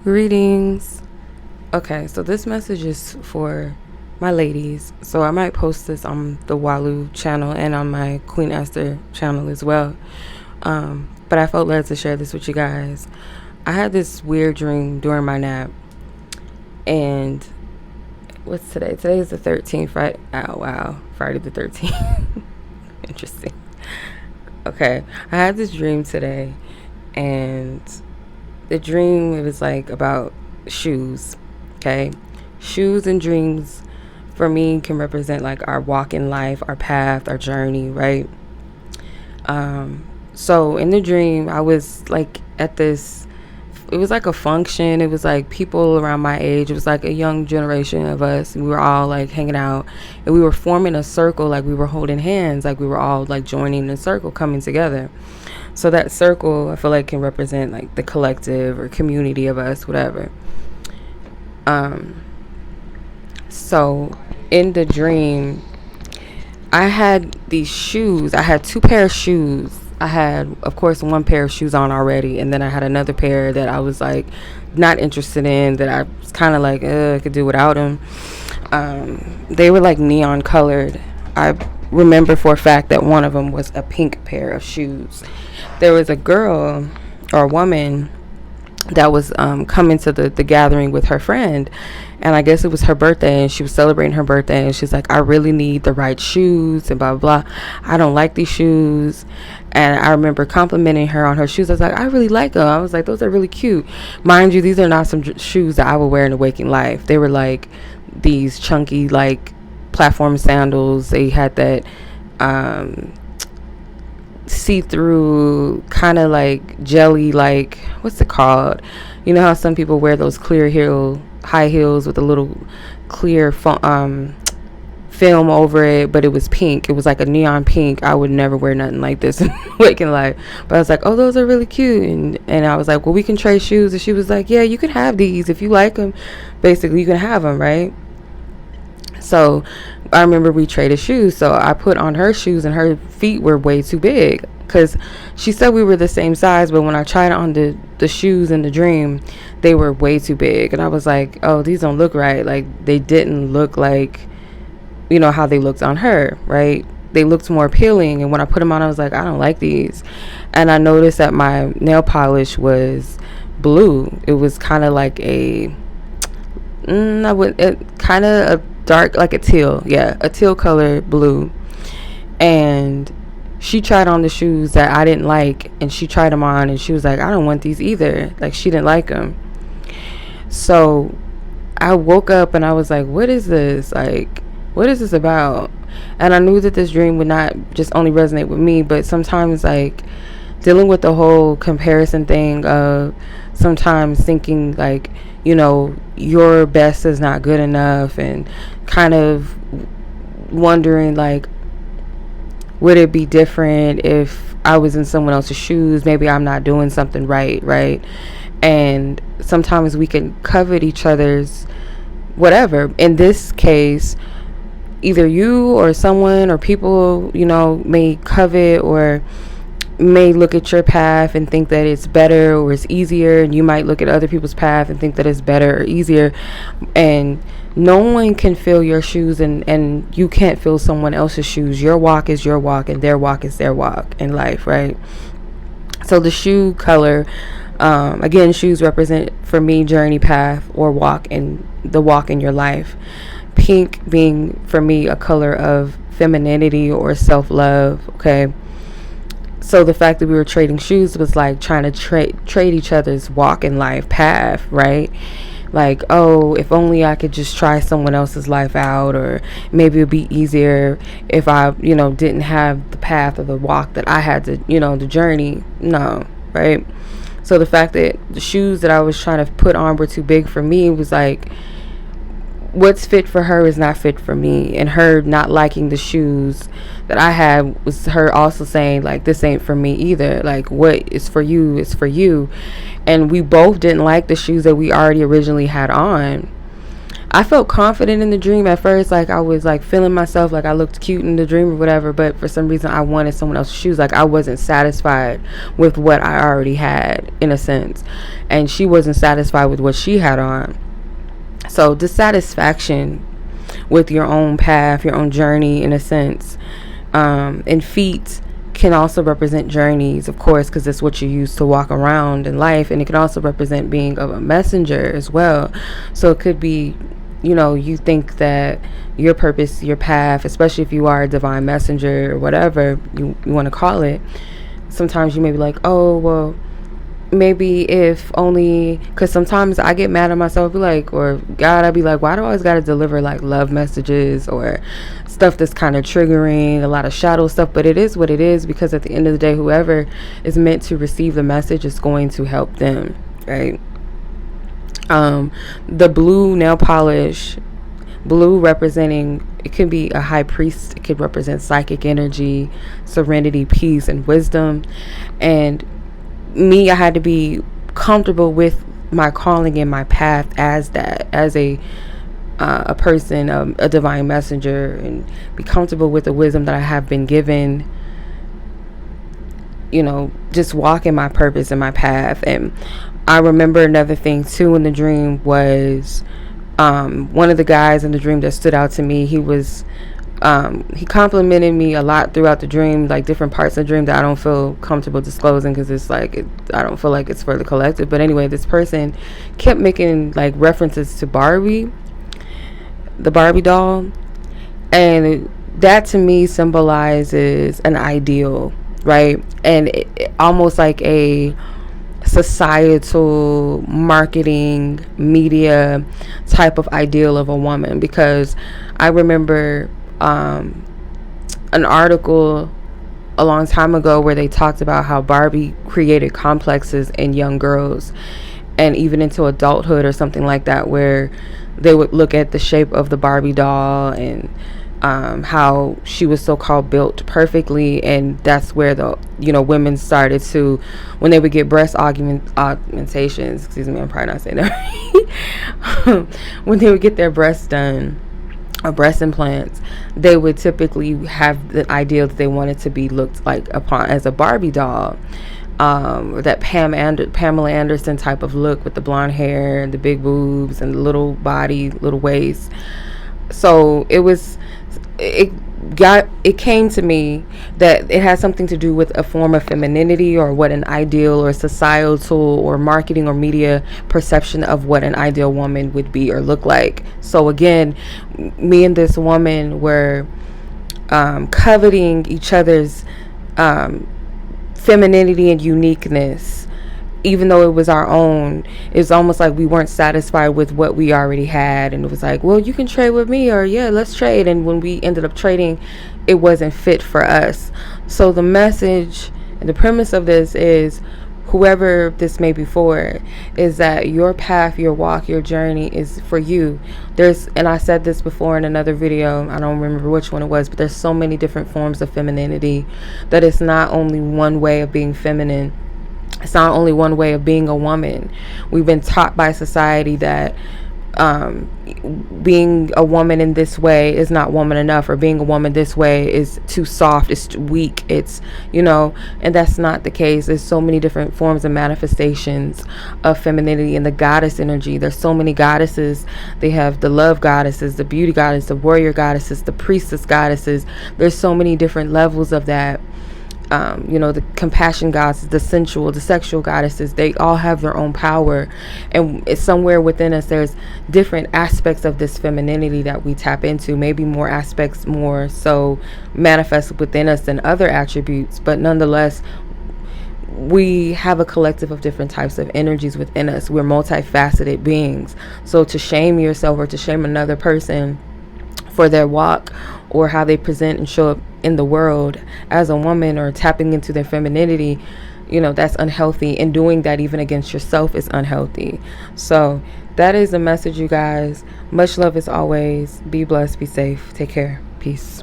Greetings. Okay, so this message is for my ladies. So I might post this on the Walu channel and on my Queen Esther channel as well. But I felt led to share this with you guys. I had this weird dream during my nap. And what's today? Today is the 13th, Friday. Oh, wow. Friday the 13th. Interesting. Okay, I had this dream today. And the dream, it was like about shoes. Okay, shoes and dreams for me can represent like our walk in life, our path, our journey, right? So in the dream, I was like at this, it was like a function. It was like people around my age. It was like a young generation of us. We were all like hanging out, and we were forming a circle, like we were holding hands, like we were all like joining a circle, coming together. So that circle, I feel like, can represent like the collective or community of us, whatever. So in the dream, I had these shoes. I had two pair of shoes. I had, of course, one pair of shoes on already, and then I had another pair that I was like not interested in, that I was kind of like, I could do without them. They were like neon colored. I remember for a fact that one of them was a pink pair of shoes. There was a girl or a woman that was coming to the gathering with her friend, and I guess it was her birthday, and she was celebrating her birthday, and she's like, I really need the right shoes and blah blah blah. I don't like these shoes. And I remember complimenting her on her shoes. I was like, I really like them. I was like, those are really cute. Mind you, these are not some shoes that I would wear in the waking life. They were like these chunky like platform sandals. They had that see-through kind of like jelly, like, what's it called? You know how some people wear those clear heel high heels with a little clear film over it, but it was pink. It was like a neon pink. I would never wear nothing like this in waking life. But I was like, oh, those are really cute. And I was like, well, we can trade shoes. And she was like, yeah, you can have these if you like them. Basically, you can have them, right? So I remember we traded shoes. So I put on her shoes, and her feet were way too big, because she said we were the same size, but when I tried on the shoes in the dream, they were way too big. And I was like, oh, these don't look right. Like, they didn't look like, you know, how they looked on her, right? They looked more appealing. And when I put them on, I was like, I don't like these. And I noticed that my nail polish was blue. It was kind of like kind of a dark, like a teal. Yeah, a teal color blue. And she tried on the shoes that I didn't like, and she tried them on, and she was like, I don't want these either. Like, she didn't like them. So I woke up and I was like, what is this? Like, what is this about? And I knew that this dream would not just only resonate with me, but sometimes like dealing with the whole comparison thing of sometimes thinking like, you know, your best is not good enough, and kind of wondering like, would it be different if I was in someone else's shoes? Maybe I'm not doing something right? And sometimes we can covet each other's whatever. In this case, either you or someone or people, you know, may covet or may look at your path and think that it's better or it's easier, and you might look at other people's path and think that it's better or easier. And no one can fill your shoes, and you can't fill someone else's shoes. Your walk is your walk, and their walk is their walk in life, right? So the shoe color, again, shoes represent for me journey, path, or walk in your life. Pink being for me a color of femininity or self-love. Okay, so the fact that we were trading shoes was like trying to trade each other's walk in life path, right? Like, oh, if only I could just try someone else's life out, or maybe it'd be easier if I, you know, didn't have the path or the walk that I had to, you know, the journey. No, right? So the fact that the shoes that I was trying to put on were too big for me was like, what's fit for her is not fit for me. And her not liking the shoes that I had was her also saying like, this ain't for me either. Like, what is for you is for you. And we both didn't like the shoes that we already originally had on. I felt confident in the dream at first. Like, I was like feeling myself, like I looked cute in the dream or whatever. But for some reason, I wanted someone else's shoes. Like, I wasn't satisfied with what I already had, in a sense. And she wasn't satisfied with what she had on. So dissatisfaction with your own path, your own journey, in a sense. And feet can also represent journeys, of course, because it's what you use to walk around in life. And it can also represent being of a messenger as well. So it could be, you think that your purpose, your path, especially if you are a divine messenger or whatever you want to call it, sometimes you may be like, oh, well, maybe if only, because sometimes I get mad at myself, be like, or God, I'd be like, why do I always got to deliver like love messages or stuff that's kind of triggering, a lot of shadow stuff? But it is what it is, because at the end of the day, whoever is meant to receive the message is going to help them, right? The blue nail polish, blue representing, it could be a high priest, it could represent psychic energy, serenity, peace, and wisdom. And me, I had to be comfortable with my calling and my path as that, as a person, a divine messenger, and be comfortable with the wisdom that I have been given, just walking my purpose and my path. And I remember another thing too in the dream was one of the guys in the dream that stood out to me. He complimented me a lot throughout the dream, like different parts of the dream that I don't feel comfortable disclosing, because it's like I don't feel like it's for the collective. But anyway, this person kept making like references to Barbie, the Barbie doll, and that to me symbolizes an ideal, right? And it almost like a societal marketing media type of ideal of a woman, because I remember an article a long time ago where they talked about how Barbie created complexes in young girls, and even into adulthood or something like that, where they would look at the shape of the Barbie doll and how she was so-called built perfectly. And that's where the women started to, when they would get breast augmentations, excuse me, I'm probably not saying that right, when they would get their breasts done, or breast implants, they would typically have the ideal that they wanted to be looked like upon as a Barbie doll, that Pamela Anderson type of look, with the blonde hair and the big boobs and the little body, little waist. So it came to me that it has something to do with a form of femininity, or what an ideal or societal or marketing or media perception of what an ideal woman would be or look like. So again, me and this woman were coveting each other's femininity and uniqueness, even though it was our own. It's almost like we weren't satisfied with what we already had, and it was like, well, you can trade with me, or yeah, let's trade. And when we ended up trading, it wasn't fit for us. So the message and the premise of this is, whoever this may be for, is that your path, your walk, your journey is for you. And I said this before in another video, I don't remember which one it was, but there's so many different forms of femininity, that it's not only one way of being feminine. It's not only one way of being a woman. We've been taught by society that being a woman in this way is not woman enough, or being a woman this way is too soft, it's weak, it's, and that's not the case. There's so many different forms and manifestations of femininity and the goddess energy. There's so many goddesses. They have the love goddesses, the beauty goddess, the warrior goddesses, the priestess goddesses. There's so many different levels of that. The compassion goddesses, the sensual, the sexual goddesses, they all have their own power. And it's somewhere within us, there's different aspects of this femininity that we tap into. Maybe more aspects more so manifest within us than other attributes. But nonetheless, we have a collective of different types of energies within us. We're multifaceted beings. So to shame yourself, or to shame another person for their walk, or how they present and show up in the world as a woman, or tapping into their femininity, that's unhealthy. And doing that even against yourself is unhealthy. So that is the message, you guys. Much love as always. Be blessed, be safe, take care, peace.